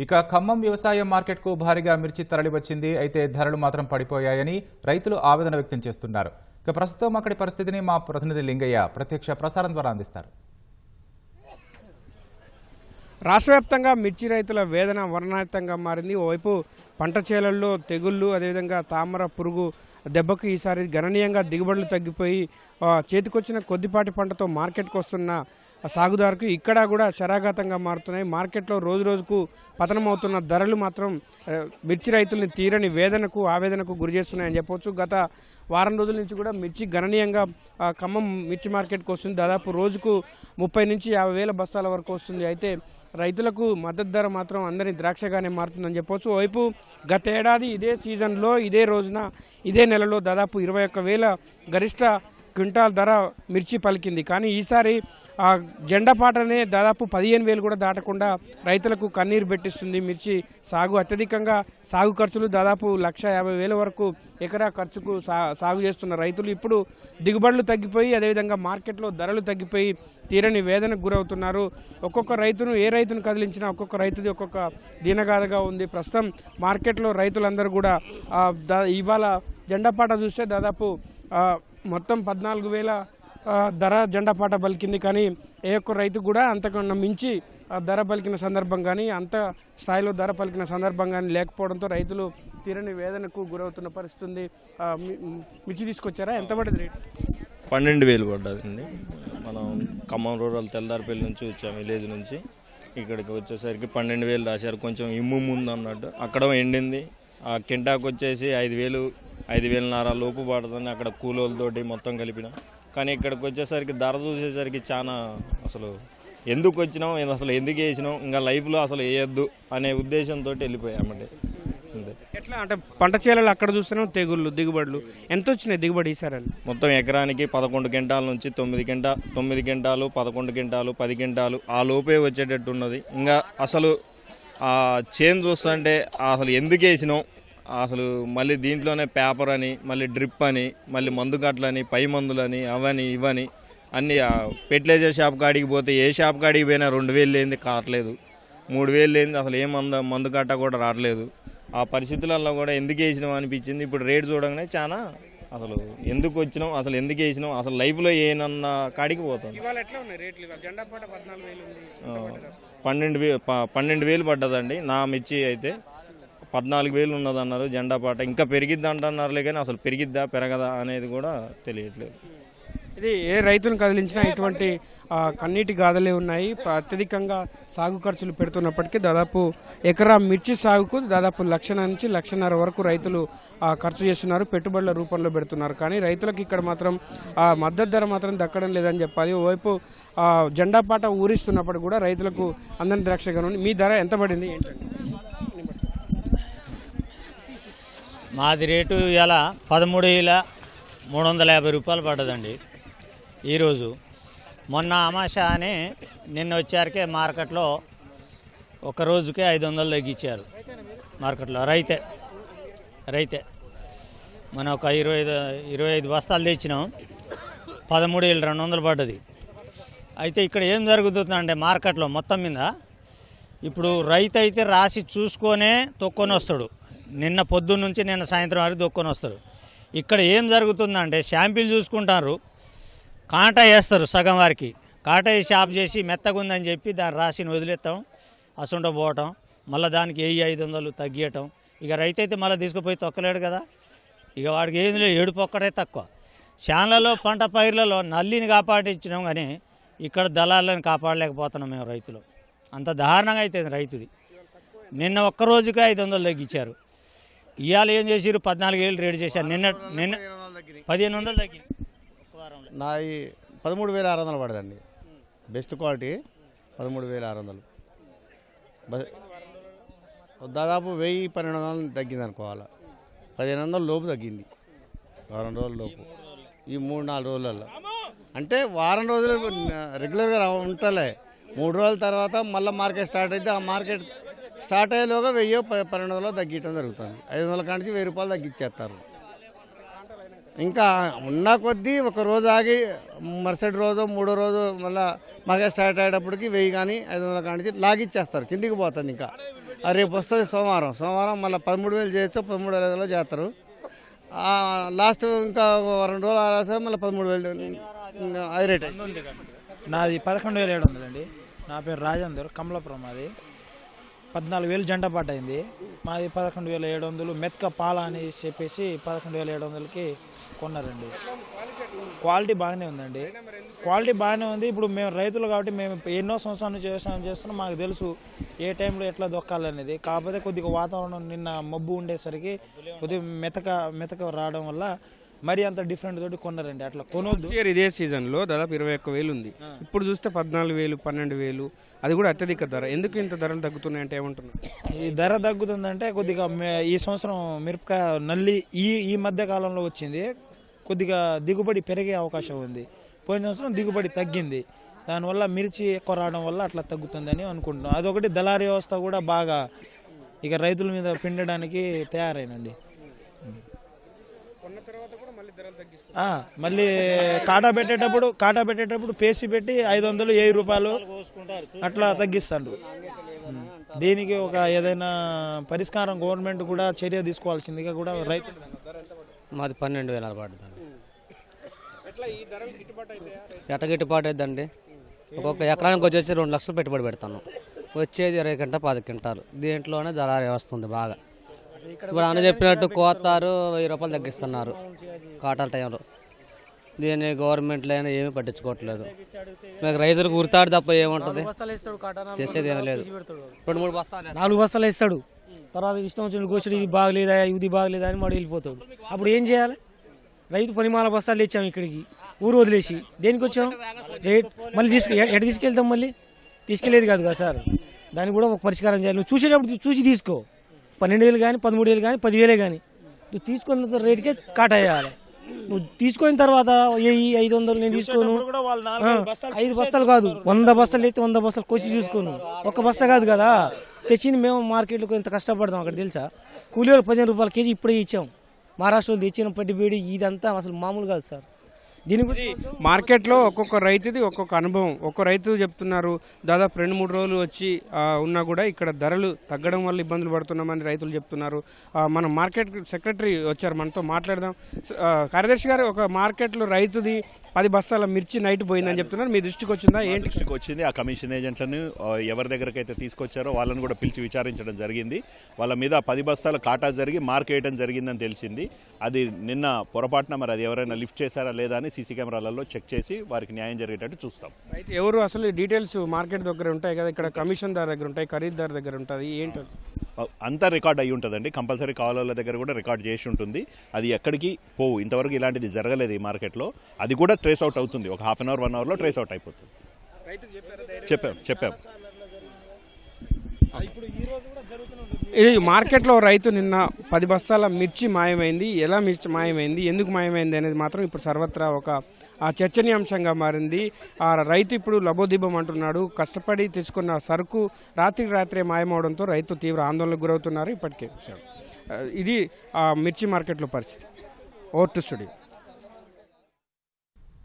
ఇక ఖమ్మం వ్యవసాయ మార్కెట్కు భారీగా మిర్చి తరలివచ్చింది. అయితే ధరలు మాత్రం పడిపోయాయని రైతులు ఆవేదన వ్యక్తం చేస్తున్నారు. ఇక ప్రస్తుతం అక్కడి పరిస్థితిని మా ప్రతినిధి లింగయ్య ప్రత్యక్ష ప్రసారం ద్వారా అందిస్తారు. రాష్ట్ర వ్యాప్తంగా మిర్చి రైతుల వేదన వర్ణాతీతంగా మారింది. ఓవైపు పంట చేలల్లో తెగుళ్లు, అదేవిధంగా తామర పురుగు దెబ్బకు ఈసారి గణనీయంగా దిగుబడులు తగ్గిపోయి చేతికొచ్చిన కొద్దిపాటి పంటతో మార్కెట్కు వస్తున్న సాగుదారుకు ఇక్కడ కూడా శరాఘాతంగా మారుతున్నాయి. మార్కెట్లో రోజు రోజుకు పతనమవుతున్న ధరలు మాత్రం మిర్చి రైతుల్ని తీరని వేదనకు ఆవేదనకు గురి చేస్తున్నాయని చెప్పవచ్చు. గత వారం రోజుల నుంచి కూడా మిర్చి గణనీయంగా ఖమ్మం మిర్చి మార్కెట్కి వస్తుంది. దాదాపు రోజుకు 30 నుంచి 50 వేల బస్తాల వరకు వస్తుంది. అయితే రైతులకు మద్దతు ధర మాత్రం అందరి ద్రాక్షగానే మారుతుందని చెప్పవచ్చు. వైపు గత ఏడాది ఇదే సీజన్లో ఇదే రోజున ఇదే నెలలో దాదాపు 21,000 గరిష్ట క్వింటాల్ ధర మిర్చి పలికింది. కానీ ఈసారి ఆ జెండపాటనే దాదాపు 15,000 కూడా దాటకుండా రైతులకు కన్నీరు పెట్టిస్తుంది. మిర్చి సాగు అత్యధికంగా సాగు ఖర్చులు దాదాపు 1,50,000 వరకు ఎకరా ఖర్చుకు సాగు చేస్తున్న రైతులు ఇప్పుడు దిగుబడులు తగ్గిపోయి అదేవిధంగా మార్కెట్లో ధరలు తగ్గిపోయి తీరని వేదనకు గురవుతున్నారు. ఒక్కొక్క రైతును ఏ రైతును కదిలించినా ఒక్కొక్క రైతుది ఒక్కొక్క దీనగాథగా ఉంది. ప్రస్తుతం మార్కెట్లో రైతులందరూ కూడా ఇవాళ జెండపాట చూస్తే దాదాపు మొత్తం 14,000 ధర జెండాపాట పలికింది. కానీ ఏ ఒక్క రైతు కూడా అంతకన్నా మించి ధర పలికిన సందర్భం కానీ అంత స్థాయిలో ధర పలికిన సందర్భం కానీ లేకపోవడంతో రైతులు తీరని వేదనకు గురవుతున్న పరిస్థితి ఉంది. మిర్చి తీసుకొచ్చారా? ఎంత పడింది రేటు? 12,000 పడ్డదండి. మనం ఖమ్మం రూరల్ తెల్దారిపల్లి నుంచి వచ్చాము, విలేజ్ నుంచి. ఇక్కడికి వచ్చేసరికి 12,000 రాశారు. కొంచెం ఇమ్ము ముందు అన్నట్టు అక్కడ ఎండింది. ఆ కింటాకు వచ్చేసి 5,500 లోపు పడుతుంది అక్కడ కూలోళ్ళతోటి మొత్తం కలిపిన. కానీ ఇక్కడికి వచ్చేసరికి ధర చూసేసరికి చాలా అసలు ఎందుకు వచ్చినాం, అసలు ఎందుకు వేసినాం, ఇంకా లైఫ్లో అసలు వేయద్దు అనే ఉద్దేశంతో వెళ్ళిపోయామండి. అంతే. ఎట్లా అంటే పంట చేలలు అక్కడ చూస్తున్నాం తెగుళ్ళు దిగుబడులు ఎంత వచ్చినాయి దిగుబడి ఈసారి? మొత్తం ఎకరానికి 11 క్వింటాల నుంచి 9 క్వింటాలు 11 క్వింటాలు 10 క్వింటాలు ఆ లోపే వచ్చేటట్టు ఉన్నది. ఇంకా అసలు ఆ చేంజ్ చూస్తుంటే అసలు ఎందుకు వేసినాం, అసలు మళ్ళీ దీంట్లోనే పేపర్ అని, మళ్ళీ డ్రిప్ అని, మళ్ళీ మందు కట్టలని, పై మందులని, అవని ఇవని అన్నీ. ఫెర్టిలైజర్ షాప్ కాడికి పోతే ఏ షాప్ కాడికి పోయినా 2,000 లేనిది కావట్లేదు, 3,000 లేనిది అసలు ఏ మందు కట్ట కూడా రావట్లేదు. ఆ పరిస్థితులలో కూడా ఎందుకు వేసినాం అనిపించింది. ఇప్పుడు రేటు చూడగానే చాలా అసలు ఎందుకు వచ్చినాం, అసలు ఎందుకు వేసినాం, అసలు లైఫ్లో ఏనన్న కాడికి పోతాం. 12,000 పడ్డదండి. నా మిర్చి అయితే 14,000 ఉన్నదన్నారు జెండాపాట. ఇంకా పెరిగిద్దా అంటున్నారులే కానీ అసలు పెరిగిద్దా పెరగదా అనేది కూడా తెలియట్లేదు. ఇది ఏ రైతును కదిలించినా ఇటువంటి కన్నీటి గాథలే ఉన్నాయి. అత్యధికంగా సాగు ఖర్చులు పెడుతున్నప్పటికీ దాదాపు ఎకరా మిర్చి సాగుకు దాదాపు 1,00,000 నుంచి 1,50,000 వరకు రైతులు ఖర్చు చేస్తున్నారు, పెట్టుబడుల రూపంలో పెడుతున్నారు. కానీ రైతులకు ఇక్కడ మాత్రం మద్దతు ధర మాత్రం దక్కడం లేదని చెప్పాలి. ఓవైపు జెండాపాట ఊరిస్తున్నప్పుడు కూడా రైతులకు అందని ద్రాక్షగా ఉంది. మీ ధర ఎంత పడింది ఏంటంటే? మాది రేటు ఇలా 13,350 రూపాయలు పడ్డదండి ఈరోజు. మొన్న అమాష అని నిన్న వచ్చారికే మార్కెట్లో ఒక రోజుకే 500 తగ్గించారు మార్కెట్లో. రైతే మనం ఒక 25 బస్తాలు తెచ్చినాం, 13,200 పడ్డది. అయితే ఇక్కడ ఏం జరుగుతుందంటే మార్కెట్లో మొత్తం మీద ఇప్పుడు రైతు అయితే రాసి చూసుకొనే తొక్కొని వస్తాడు. నిన్న పొద్దున్న నుంచి నిన్న సాయంత్రం వరకు దొక్కొని వస్తారు. ఇక్కడ ఏం జరుగుతుందంటే శాంపిల్ చూసుకుంటారు, కాంటా వేస్తారు సగం వారికి. కాంటా వేసి ఆఫ్ చేసి మెత్తగా ఉందని చెప్పి దాన్ని రాసిని వదిలేస్తాం, అసుంట పోవటం, మళ్ళీ దానికి 500 తగ్గియటం. ఇక రైతు అయితే మళ్ళీ తీసుకుపోయి తొక్కలేడు కదా. ఇక వాడికి ఏం లేదు, ఏడుపు ఒక్కటే తక్కువ. శాన్లలో పంట పైర్లలో నల్లిని కాపాడించినాం కానీ ఇక్కడ దళాలను కాపాడలేకపోతున్నాం మేము రైతులు. అంత దారుణంగా అయితే రైతుది. నిన్న ఒక్క రోజుకే 500 తగ్గించారు. ఇవాళ ఏం చేసారు, 14,000 రేటు చేశారు. నిన్న 1,500 తగ్గింది. నా 13,600 పడదండి. Best quality 13,600. దాదాపు 1,000-1,200 తగ్గింది అనుకోవాలి. 1,500 లోపు తగ్గింది వారం రోజుల లోపు. ఈ 3-4 రోజులలో అంటే వారం రోజులు రెగ్యులర్గా ఉంటలే. 3 రోజుల తర్వాత మళ్ళీ మార్కెట్ స్టార్ట్ అయితే ఆ మార్కెట్ స్టార్ట్ అయ్యేలోగా 1,000-1,200 తగ్గించడం జరుగుతుంది. 500 కానించి 1,000 రూపాయలు తగ్గించేస్తారు. ఇంకా ఉన్న కొద్దీ ఒక రోజు ఆగి మరుసటి రోజు మూడో రోజు మళ్ళీ మార్కెట్ స్టార్ట్ అయ్యేటప్పటికి 1000 కానీ 500 కానించి లాగిచ్చేస్తారు, కిందికి పోతుంది. ఇంకా రేపు వస్తుంది సోమవారం మళ్ళీ 13,000 చేయొచ్చు, 13,500 చేస్తారు. లాస్ట్ ఇంకా 2 రోజులు ఆరాసరి మళ్ళీ 13,000 హై రేట్. నాది 11,700 అండి. నా పేరు రాజేందర్, కమలాపురం. మాది 14,000 జంట పాట అయింది. మాది 11,700 మెత్క పాల అని చెప్పేసి 11,700కి కొన్నారండి. క్వాలిటీ బాగానే ఉందండి, క్వాలిటీ బాగానే ఉంది. ఇప్పుడు మేము రైతులు కాబట్టి మేము ఎన్నో సంవత్సరాల నుంచి వ్యవసాయం చేస్తున్నాం, మాకు తెలుసు ఏ టైంలో ఎట్లా దొక్కాలనేది. కాకపోతే కొద్దిగా వాతావరణం నిన్న మబ్బు ఉండేసరికి కొద్దిగా మెతక రావడం వల్ల మరి అంత డిఫరెంట్ తోటి కొన్నారండి. అట్లా కొనొద్దు. ఇదే సీజన్లో దాదాపు 21,000 ఉంది, ఇప్పుడు చూస్తే 14,000, 12,000, అది కూడా అత్యధిక ధర. ఎందుకు ఇంత ధరలు తగ్గుతున్నాయంటే ఏమంటున్నారు? ఈ ధర తగ్గుతుందంటే కొద్దిగా ఈ సంవత్సరం మిరపకాయ నల్లి ఈ మధ్య కాలంలో వచ్చింది, కొద్దిగా దిగుబడి పెరిగే అవకాశం ఉంది. పోయిన సంవత్సరం దిగుబడి తగ్గింది, దానివల్ల మిర్చి ఎక్కువ రావడం వల్ల అట్లా తగ్గుతుందని అనుకుంటున్నాం. అదొకటి దళారీ వ్యవస్థ కూడా బాగా ఇక రైతుల మీద పిండడానికి తయారైనండి. మళ్ళీ కాటా పెట్టేటప్పుడు పేసి పెట్టి 500, 1000 రూపాయలు అట్లా తగ్గిస్తారు. దీనికి ఒక ఏదైనా పరిష్కారం గవర్నమెంట్ కూడా చర్య తీసుకోవాల్సిందిగా కూడా రైతు. మాది 12,000 పడుతుంది. ఎట్ట గిట్టుబాటు అవుతుందండి. ఒక్కొక్క ఎకరానికి వచ్చేసి 2 లక్షలు పెట్టుబడి పెడతాను, వచ్చేది 20 గంట 10 క్వింటాలు. దీంట్లోనే దళారీ వ్యవస్థ ఉంది బాగా. ఇప్పుడు అన్న చెప్పినట్టు కోతారు 1000 రూపాయలు తగ్గిస్తున్నారు కాటాల టైంలో. దీన్ని గవర్నమెంట్లో అయినా ఏమీ పట్టించుకోవట్లేదు. మీకు రైతులకు గుర్తాడు తప్ప ఏముంటుంది, చేసేది ఏమీ లేదు. 2-3 బస్తాలు 4 బస్తాలు ఇస్తాడు, తర్వాత ఇష్టం వచ్చిన గోచుడు ఇది బాగలేదా ఇది బాగలేదా అని మాడు వెళ్ళిపోతాడు. అప్పుడు ఏం చేయాలి? రైతు 10 బస్తాలు తెచ్చాము ఇక్కడికి, ఊరు వదిలేసి దేనికి వచ్చాం? రేట్ మళ్ళీ ఎటు తీసుకెళ్తాం? మళ్ళీ తీసుకెళ్లేది కాదు కదా సార్. దానికి కూడా ఒక పరిష్కారం చేయాలి. నువ్వు చూసేటప్పుడు చూసి తీసుకో. 12,000 కానీ 13,000 కానీ 10,000 కానీ నువ్వు తీసుకున్న రేటుకే కాట వేయాలి. నువ్వు తీసుకున్న తర్వాత 500 నేను తీసుకోను, 5 బస్తాలు కాదు 100 బస్తాలు అయితే 100 బస్తాలు కోసి చూసుకోను. ఒక్క బస్తా కాదు కదా తెచ్చింది. మేము మార్కెట్లకు ఎంత కష్టపడతాం అక్కడ తెలుసా? కూలీ వాళ్ళు 15 రూపాయల కేజీ ఇప్పుడే ఇచ్చాం. మహారాష్ట్రలో తెచ్చిన పట్టిబేడి ఇదంతా అసలు మామూలు కాదు సార్. దీని గురించి మార్కెట్లో ఒక్కొక్క రైతుది ఒక్కొక్క అనుభవం. ఒక్కొక్క రైతు చెప్తున్నారు దాదాపు 2-3 రోజులు వచ్చి ఉన్నా కూడా ఇక్కడ ధరలు తగ్గడం వల్ల ఇబ్బందులు పడుతున్నామని రైతులు చెప్తున్నారు. మనం మార్కెట్ సెక్రటరీ వచ్చారు, మనతో మాట్లాడదాం. కార్యదర్శి గారు, ఒక మార్కెట్లో రైతుది 10 బస్తాల మిర్చి నైట్ పోయిందని చెప్తున్నారు, మీ దృష్టికి వచ్చిందా? ఏంటి దృష్టికి వచ్చింది? ఆ కమిషన్ ఏజెంట్లను ఎవరి దగ్గరకైతే తీసుకొచ్చారో వాళ్ళని కూడా పిలిచి విచారించడం జరిగింది. వాళ్ళ మీద 10 బస్తాల కాటా జరిగి మార్క్ వేయడం జరిగిందని తెలిసింది. అది నిన్న పొరపాటున మరి అది ఎవరైనా లిఫ్ట్ చేశారా లేదా అని సీసీ కెమెరాలలో చెక్ చేసి వారికి న్యాయం జరిగేటట్టు చూస్తాం. అయితే ఎవరు అసలు డీటెయిల్స్ మార్కెట్ దగ్గర ఉంటాయి కదా, ఇక్కడ కమిషన్ దారి దగ్గర ఉంటాయి, ఖరీదారు దగ్గర ఉంటుంది, ఏంటో అంతా రికార్డ్ అయ్యి ఉంటుందండి. కంపల్సరీ కావాల దగ్గర కూడా రికార్డ్ చేసి ఉంటుంది. అది ఎక్కడికి పోవు. ఇంతవరకు ఇలాంటిది జరగలేదు ఈ మార్కెట్లో. అది కూడా ట్రేస్ అవుట్ అవుతుంది. ఒక హాఫ్ అన్ అవర్ 1 అవర్లో ట్రేస్ అవుట్ అయిపోతుంది. చెప్పాం. ఇది మార్కెట్లో రైతు నిన్న 10 బస్తాల మిర్చి మాయమైంది. ఎలా మిర్చి మాయమైంది, ఎందుకు మాయమైంది అనేది మాత్రం ఇప్పుడు సర్వత్రా ఒక చర్చనీయాంశంగా మారింది. ఆ రైతు ఇప్పుడు లబోదిబం అంటున్నాడు. కష్టపడి తెచ్చుకున్న సరుకు రాత్రే మాయమవడంతో రైతు తీవ్ర ఆందోళనకు గురవుతున్నారు. ఇప్పటికే ఇది మిర్చి మార్కెట్లో పరిస్థితి. Over to studio.